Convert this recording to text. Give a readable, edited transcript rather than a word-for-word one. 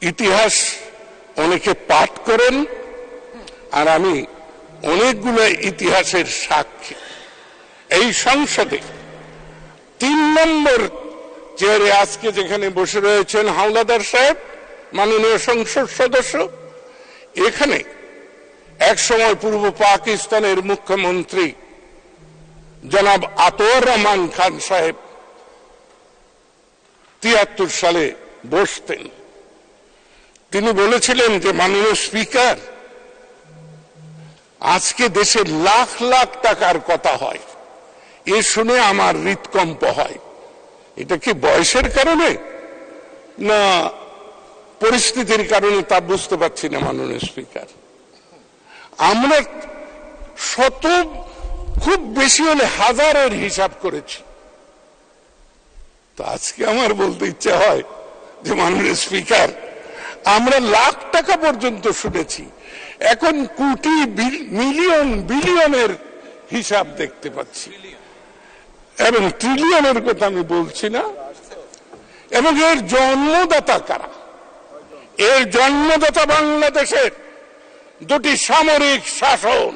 ইতিহাস অনেকে পাঠ করেন, আর আমি অনেকগুলো ইতিহাসের সাক্ষী। এই সংসদে 3 নম্বর চেয়ারে আজকে যেখানে বসে রয়েছেন হাওলাদার সাহেব, মাননীয় সংসদ সদস্য, এখানে একসময় পূর্ব পাকিস্তানের মুখ্যমন্ত্রী জনাব আতর রহমান খান সাহেব 73 সালে বসতেন। তিনি বলেছিলেন যে মাননীয় স্পিকার, আজকে দেশে লাখ লাখ টাকার কথা হয়, এ শুনে আমার হৃদকম্প হয়। এটা কি বয়সের কারণে না পরিস্থিতির কারণে তা বুঝতে পারছি না মাননীয় স্পিকার। আমরা শত, খুব বেশি হলে হাজারের হিসাব করেছি। তো আজকে আমার বলতে ইচ্ছা হয় যে মাননীয় স্পিকার, আমরা লাখ টাকা পর্যন্ত শুনেছি, এখন কোটি, মিলিয়ন, বিলিয়নের হিসাব দেখতে পাচ্ছি, এবং ট্রিলিয়নের কথা আমি বলছি না। এবং এর জন্মদাতা কারা? এর জন্মদাতা বাংলাদেশের 2টি সামরিক শাসন,